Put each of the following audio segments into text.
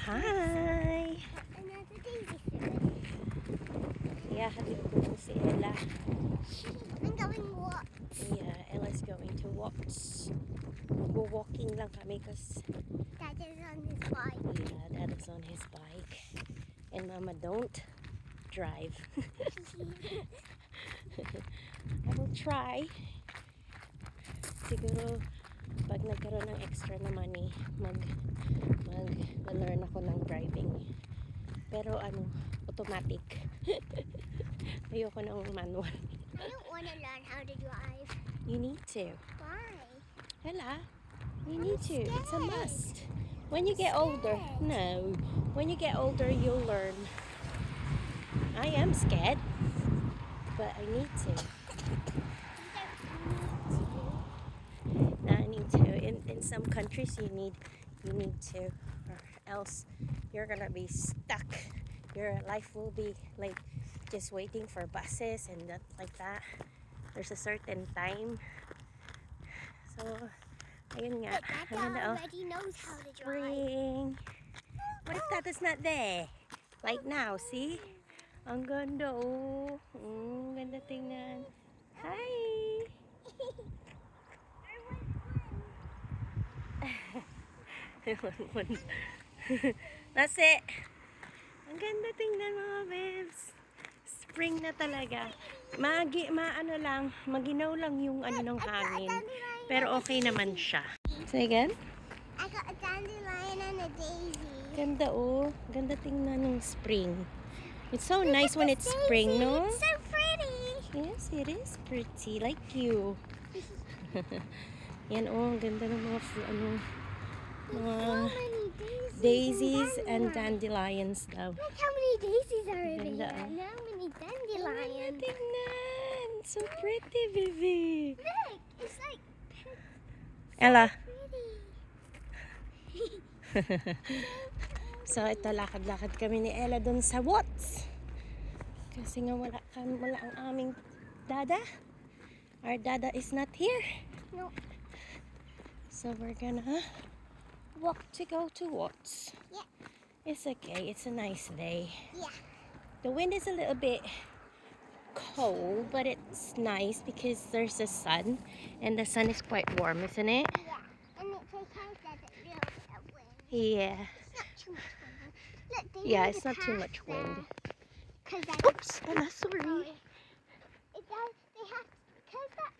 Hi! Another daisy field. Yeah, hatid ko po si Ella. I'm going what? Yeah, Ella's going to walk. Mag-walking lang kami because Dad is on his bike. yeah, Dad is on his bike. And Mama don't drive. I will try. Siguro pag nagkaroon ng extra na money, mag-learn ako ng driving. Pero automatic. Ayoko ng manual. I don't want to learn how to drive. You need to. Why? Ella, you I'm need to. It's a scared. must. When you I'm get older, scared. no. When you get older, you'll learn. I am scared, but I need to. I need to. In some countries, you need to, or else you're gonna be stuck. Your life will be like just waiting for buses and that like that. There's a certain time. So, ayun nga. But Dad already knows how to drive. Spring. What if that is not there? Like now, see? Ang ganda, oh. Ganda tingnan. Hi! That's it. Ang ganda tingnan, mga babes. Spring na talaga. Maginaw lang yung ng hangin. Pero okay naman siya. Say again? I got a dandelion and a daisy. Ganda, oh. Ganda tingnan ng spring. It's so Look nice at when this it's spring, daisy. no? It's so pretty. Yes, it is pretty. Like you. Yan, oh. Ganda ng mga, There's so mga many daisies and dandelions daw. Look how many daisies are over Ganda, here. oh. And how many Ganda dandelions. tingnan. So pretty, baby. Look, it's like Ella. pretty. So, ito, lakad-lakad kami ni Ella dun sa Watts. Kasi nga wala ang aming dada. Our dada is not here. No. So, we're gonna walk to go to Watts. Yeah. It's okay. It's a nice day. Yeah. The wind is a little bit cold, but it's nice because there's the sun. And the sun is quite warm, isn't it? Yeah. And it's okay that it's a little bit of wind. Yeah. It's not too much wind. Look, they Yeah, made it's a not too path much wind. there. 'Cause that- Oops, Ella, sorry. It does. They have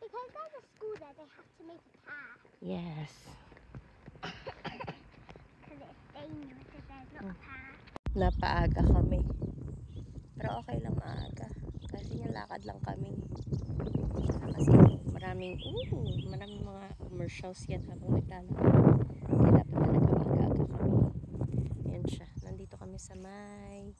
because there's a school there. They have to make a path Yes. because it's dangerous if there's not a path. Napaaga kami. Pero okay lang maaga. Kasi yung lakad lang kami. Kasi maraming mga commercials yan habang naglalakad. Kaya dapat talaga maaga kami. Yan siya. Nandito kami sa may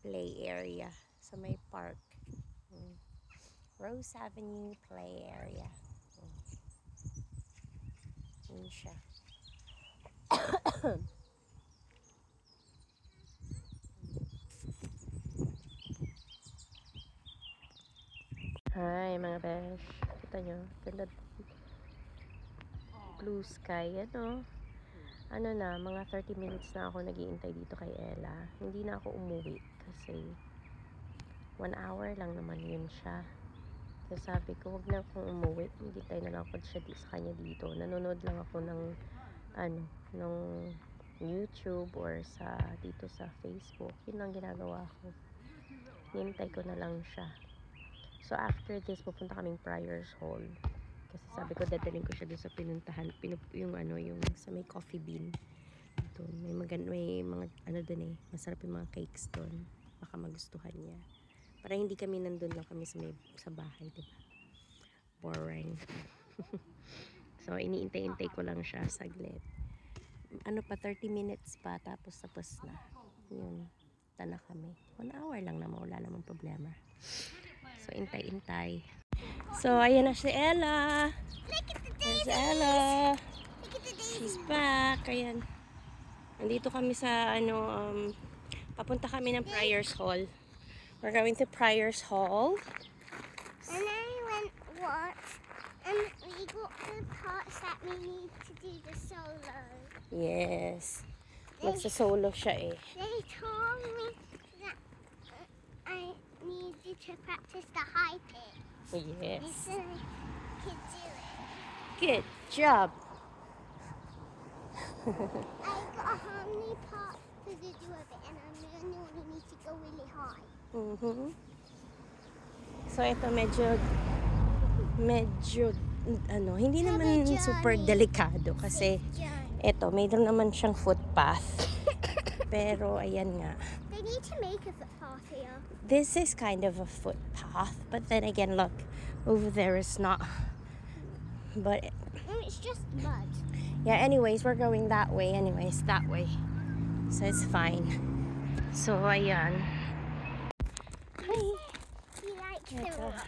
play area. Sa may park. Rose Avenue Play Area. Yan siya. Hi mga besh. Kita nyo, ganda blue sky. Ano na, mga 30 minutes na ako nag-iintay dito kay Ella. Hindi na ako umuwi kasi 1 hour lang naman yun siya. Kaya sabi ko, wag na akong umuwi. Hintay na lang ako sa kanya dito. Nanonood lang ako ng ng YouTube or dito sa Facebook. Yun ang ginagawa ko. Hintay ko na lang siya. So after this, pupunta kaming Prior's Hall. Kasi sabi ko, dadalhin ko siya doon sa pinuntahan. Yung sa may coffee bean. Doon. May mga, doon masarap yung mga cakes doon. Baka magustuhan niya. Para hindi kami nandun lang kami sa bahay, diba? Boring. So, iniintay-intay ko lang siya saglit. 30 minutes pa, tapos na. Yun. Na kami. 1 hour lang naman, wala namang problema. So, intay-intay. So, ayan na si Ella. Look at the There's daisies. Ella. Look at the daisies. She's back. Ayan. Nandito kami sa, papunta kami ng Prior's Hall. We're going to Prior's Hall. And then we went what? And we got the parts that we need to do the solo. Yes. Magsasolo siya eh. They told me that I needed to practice the high pitch. Yes. Listen, I could do it. Good job. I got a harmony part to do of it, and I'm the only one who needs to go really high. So ito medyo hindi naman Johnny. super delikado kasi Johnny. ito mayroon naman siyang footpath. Pero ayan nga. They need to make a footpath here. This is kind of a footpath, but then again, look, over there is not. But It's just mud. yeah, anyways, we're going that way. Anyways, that way. So it's fine. So ayan. Hi. He likes the Ito. rock.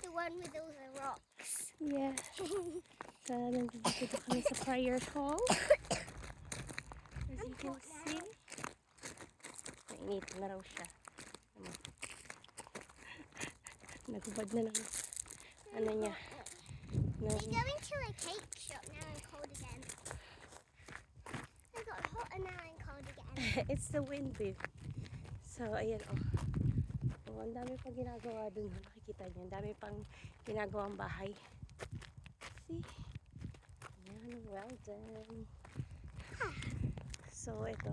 The one with all the rocks. Yeah. So nandito kami sa prayer hall. As you can see. Mainit na raw siya. Nagubad na lang. Ano niya? No. We're going to a cake shop now I'm cold again. I got hot and now I'm cold again. It's the wind, babe. So, ayan, oh. Oh, ang dami pang ginagawa dun. Makikita niyo. Ang dami pang ginagawang bahay. See? Ayan, well done. So, ito.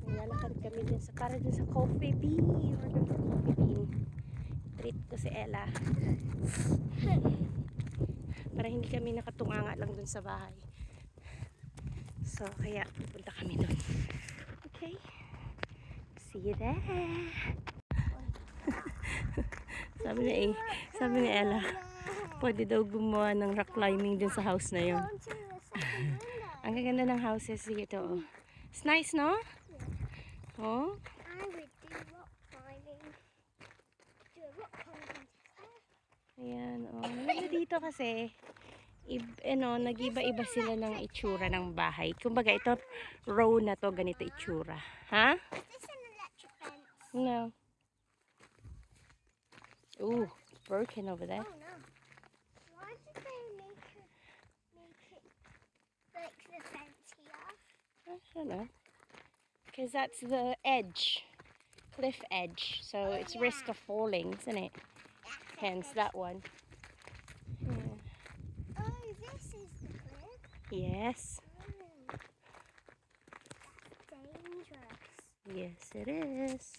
Naglalakad kami dun sa, para dun sa Coffee Bean. Order for Coffee Bean. Treat ko si Ella. Para hindi kami nakatunganga lang dun sa bahay. So, kaya pupunta kami dun. Okay? See you there. Sabi ni Ella, pwede daw gumawa ng rock climbing dun sa house na yun. Go to the second window. Ang gaganda ng houses dito. Oh. It's nice, no? Oh? I would do rock climbing. Do a rock climbing. Ayan, oh. Maganda dito kasi, nag-iba-iba sila ng itsura ng bahay. Kumbaga, ito, row na to, ganito itsura. Ha? Is this an electric fence? No. Ooh, broken over there. Oh no. Why did they make it like the fence here? I don't know. Because that's the edge. Cliff edge. So it's risk of falling, isn't it? Hence that one. Yeah. Oh, this is the cliff. Yes. That's dangerous. Yes, it is.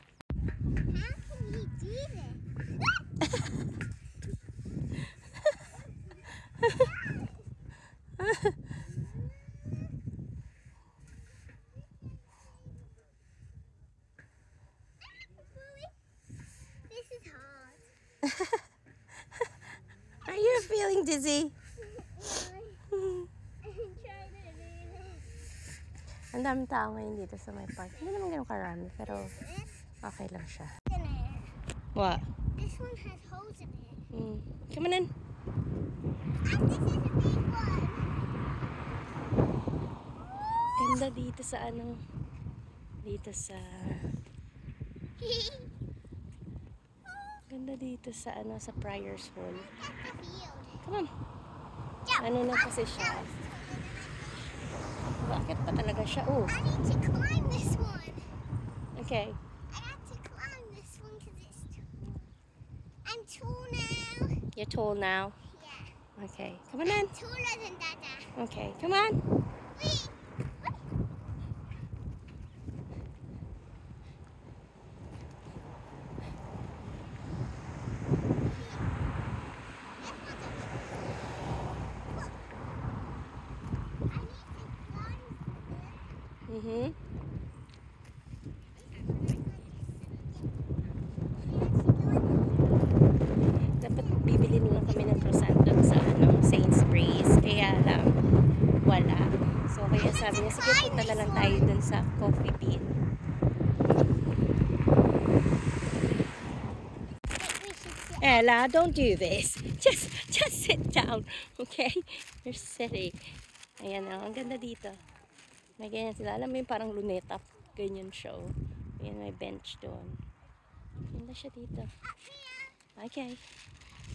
How can you do this? This is hard. Are you feeling dizzy? I'm trying to do this. Ang daming tao ngayon dito sa my park. Hindi naman ganun karami, pero okay lang siya. In it. What? This one has holes in it. Come on in. And this is a big one. Ganda dito sa Ganda dito sa sa Prior's Hall. That's the field. Come on. Jump. Ano na kasi siya? Bakit pa talaga siya? Oh, I need to climb this one. okay. I have to climb this one because it's I'm tall now. You're tall now. Yeah. Okay. Come on in. Taller than Dada. Okay. Come on. Wait. Mhm. Dapat bibili na lang kami ng croissant doon sa Sainsbury's. Kaya lang, wala. So, kaya sabi niya, sige, punta na lang tayo doon sa Coffee Bean. Ella, don't do this. Just sit down, okay? You're silly. Ayan o, ang ganda dito. May ganyan sila. Alam mo yung parang luneta. Ganyan siya o. Ayan, may bench doon. Ganda siya dito. Okay.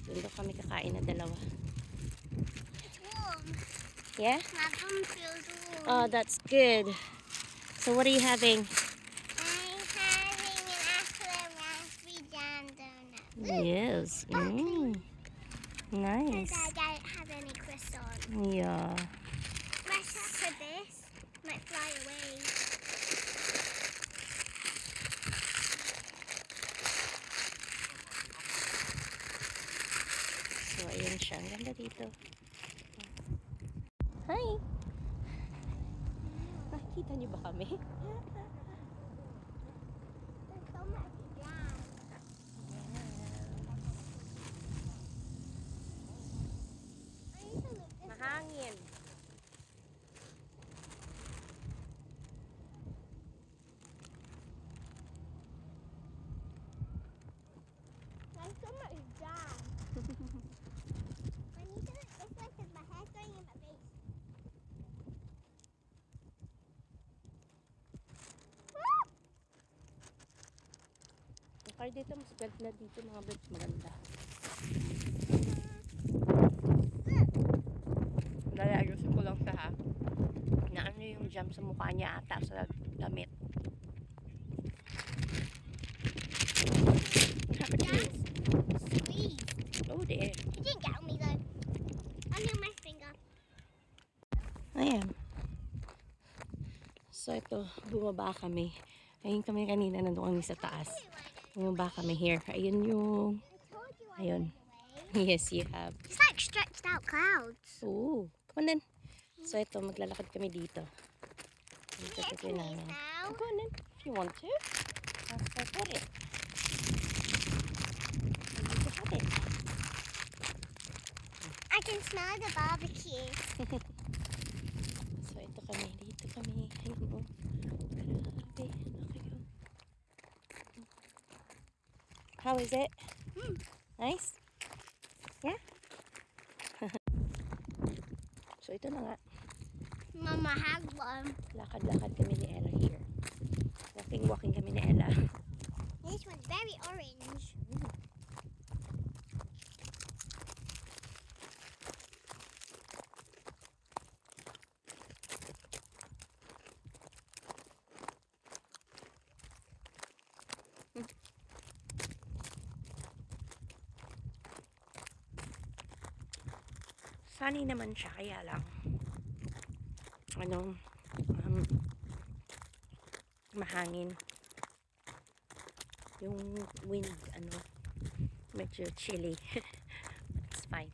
Doon daw kami kakain na dalawa. It's warm. Yeah? My bum feels warm. Oh, that's good. So what are you having? I'm having an apple and raspberry jam donut. Yes. Sparkling. Nice. Because I don't have any croissant. Yeah. Rush after this might fly away. So, ayun siya. Ang ganda dito. Hi! Nakikita niyo ba kami? There's so much jam. I need to look this Mahangin. There's so much jam. I need to look this way because my hair's going in my face. Ang car dito, mas ganda dito mga birds. Maganda. Lalayusin ko lang siya ha. Na ano yung jam sa mukha niya ata sa damit. Jam's squeeze. Oh, there. It didn't get on me though. Only on my finger. Ayan. So, ito, bumaba kami. Ayun kami kanina, nandun kami sa taas. Bumaba kami here. Ayun yung... I told you I Ayun. went away. Yes, you have. It's like stretched out clouds. Ooh, come on then. So, ito, maglalakad kami dito. Dito Get sa to namin. now. Go on then, if you want to. Go for it. Dito for it. I can smell the barbecue. So, ito kami. Dito kami. Ayun o. Grabe. Okay. How is it? Nice? Yeah? So, ito na nga. Mama had one. Lakad-lakad kami ni Ella here. Walking kami ni Ella. This one's very orange. Sunny naman siya, kaya lang mahangin yung wind, medyo chilly. It's fine.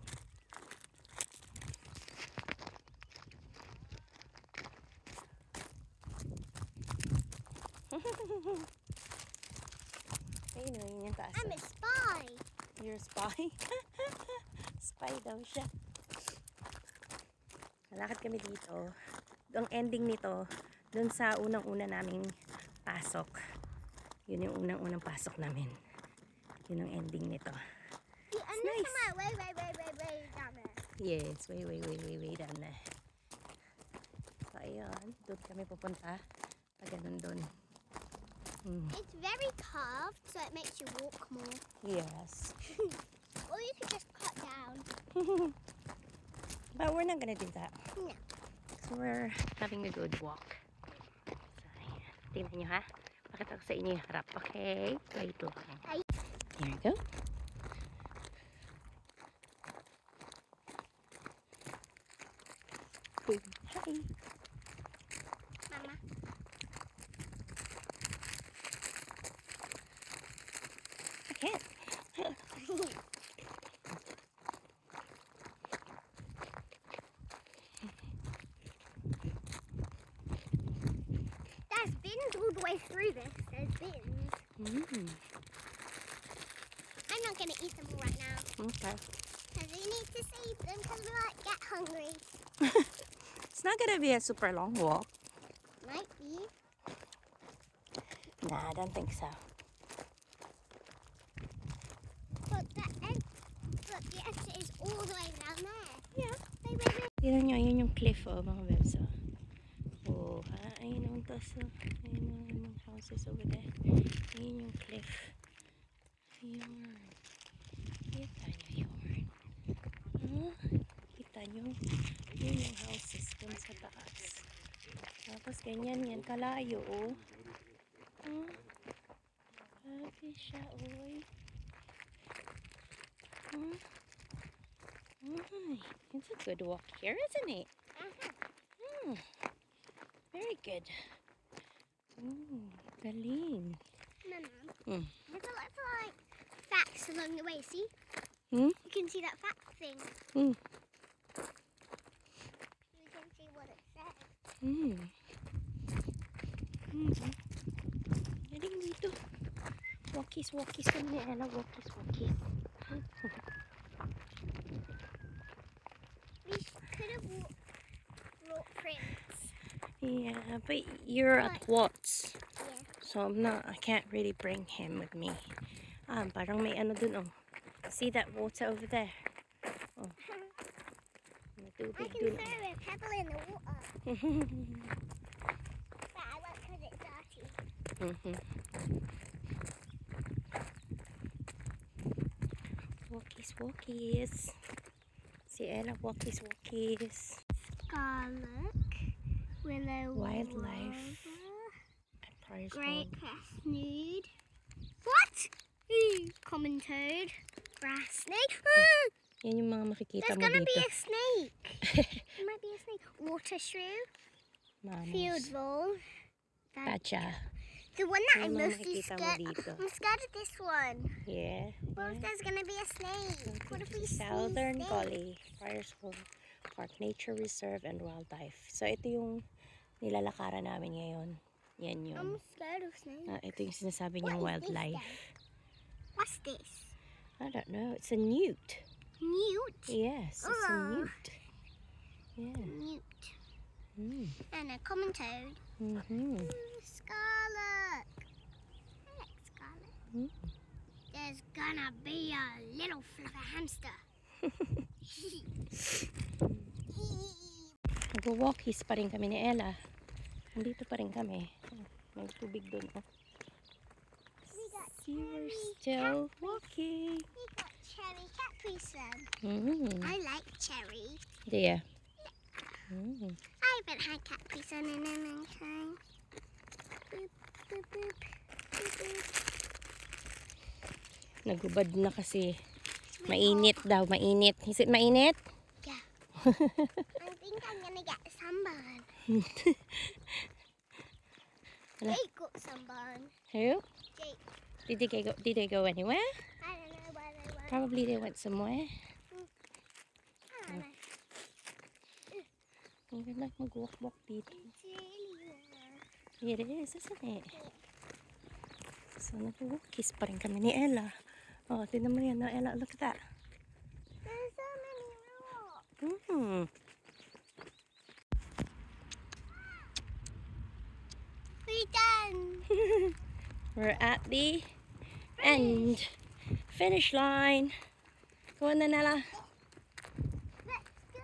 Ayun o, yun yung taas. I'm a spy. You're a spy? Spy daw siya. Malakad kami dito. Ang ending nito, dun sa unang-una naming pasok. Yun yung unang-unang pasok namin. Yun ang ending nito. And nice. way down there. Yes, way down there. So, ayun. Doon kami pupunta. Pag ganun doon. It's very carved, so it makes you walk more. Yes. Or you could just cut down. But we're not gonna do that. No. So we're having a good walk. So, ayan. Tingnan nyo ha. Pakita ko sa inyo yung harap. Okay? Wait lang. Here you go. Hi. Mama. I can't. There's bins all the way through this. There's bins. I'm not going to eat them all right now. Okay. Because we need to save them because we might get hungry. It's not gonna be a super long walk. Might be. Nah, I don't think so. But the exit is all the way down there. Yeah. Wait. Tignan nyo, ayun yung cliff mga bebs. Oh, ayun yung taas. Ayun yung mga houses over there. Ayun yung cliff. Ayun. Kita nyo yun. Kita Yan yung houses dun sa taas. Tapos ganyan yan kalayo, oh. Grabe siya, oy. Ay, it's a good walk here, isn't it? Very good. Galing. Mama, there's a lot of like facts along the way. See? Hmm? You can see that fact thing. Hmm. You can see what it says. Galing dito. Walkies kami ni Ella. Walkies. We could have brought Prince. Yeah, but you're at Watts. Yeah. So I can't really bring him with me. Parang may ano dun, oh. See that water over there? Oh. May I tubig can dun. throw a pebble in the water. But I won't because it's dirty. Walkies. Si Ella, walkies. Garlic, willow, Wildlife. At Prior's great Home. crest nude. What? Common toad, grass snake. Yan yung mga makikita There's mo gonna be dito. a snake. There might be a snake. Water shrew, field Mammals. vole, Badger. the one that I'm Yung mga mostly makikita mo scared. dito. I'm scared of this one. Yeah. What if there's gonna be a snake? What if we see Southern snake? Gully, Prior's Home Park Nature Reserve and Wildlife. So ito yung nilalakaran namin ngayon. Yan yun. I'm scared of snakes. Ito yung sinasabi niyang What is this wildlife. then? What's this? I don't know. It's a newt. Newt. Yes, it's a Oh. newt. Yeah. Newt. Mm. And a common toad. Scarlet. I like scarlet. There's gonna be a little fluffy hamster. Nag-walkies pa rin kami ni Ella. Nandito pa rin kami. May tubig dun. Oh. We got See, we're cherry still cat- walking. We got cherry catfish then. I I like cherry. do ya? I haven't had catfish in a long time. Boop, boop, boop. Boop, boop. Nagubad na kasi. Mainit daw, mainit. Is it mainit? Yeah. I think I'm gonna get sunburn. Jake got sunburn. Who? Jake. Did they go anywhere? I don't know where they went. Probably they went somewhere. I don't know. Ang ganda mag-walk dito. It's really warm. It is, isn't it? So, nag-walkies pa rin kami ni Ella. Oh, tignan mo yan, no, Ella. Look at that. There's so many rocks. We're done. We're at the end. Finish line. Go on then, Ella. Let's go.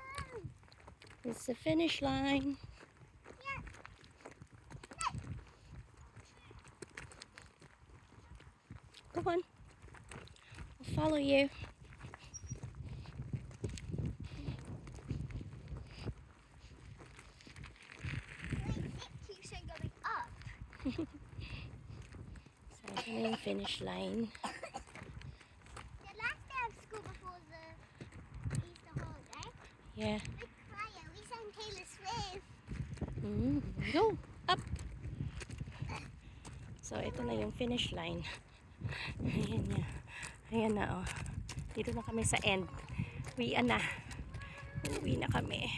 It's the finish line. Yeah. Go on. I'll follow you. It keeps on going up. So, ito na yung finish line. The last day of school before the Easter holiday, Yeah. we cried. We sang Taylor Swift. Go. Up. So, ito na yung finish line. Ayan na. Ayan na, oh. Dito na kami sa end. Uwi na. Uwi na kami.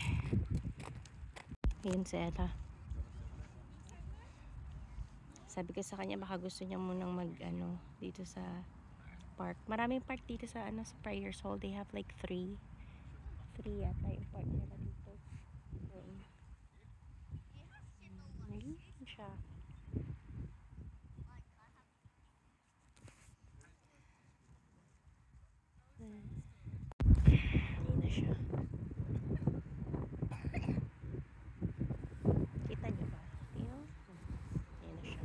Ayun si Ella. Sabi ko sa kanya, baka gusto niya munang dito sa park. Maraming park dito sa, sa Prior's Hall. They have like 3 yata yung park nila dito. Ayun siya. Ayun na siya. Kita niyo ba? Ayun. Ayun na siya.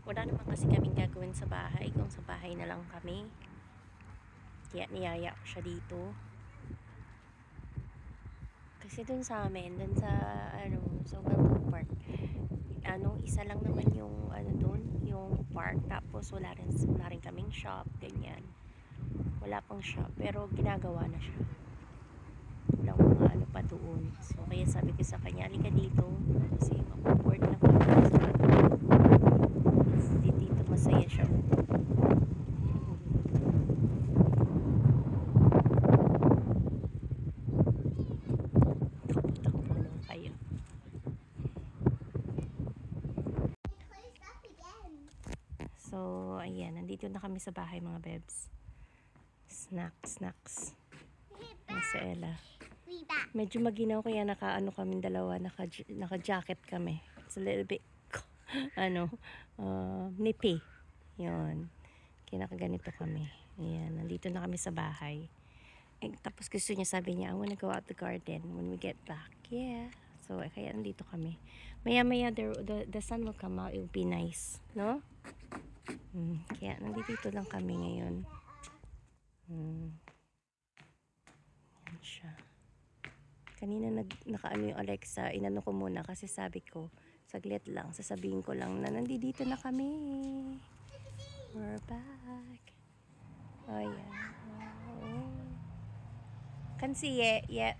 What wala naman kasi kaming gagawin sa bahay kung sa bahay na lang kami. Kaya niyaya ko siya dito. Kasi dun sa amin, dun sa sa Wilton Park, isa lang naman yung dun, yung park, tapos wala rin kaming shop, ganyan. Wala pang shop, pero ginagawa na siya. Walang mga pa doon. So kaya sabi ko sa kanya, halika dito kasi mapuboard na kami sa dito masaya siya. Takbo lang kayo. Closed up again. So ayan, nandito na kami sa bahay mga bebs. Snacks. Nasa Ella. We back. Medyo maginaw kaya kami dalawa, naka-jacket kami. It's a little bit nippy. Yun. Kaya nakaganito kami. Ayan, nandito na kami sa bahay. Tapos gusto niya, sabi niya, I wanna go out the garden when we get back. Yeah. So, kaya nandito kami. Maya the sun will come out. It will be nice. No? Kaya nandito lang kami ngayon. Yan siya. Kanina nakaano yung Alexa, inano ko muna kasi sabi ko, saglit lang, sasabihin ko lang na nandito na kami. We're back. Oh, yeah. Oh. Can see it yet.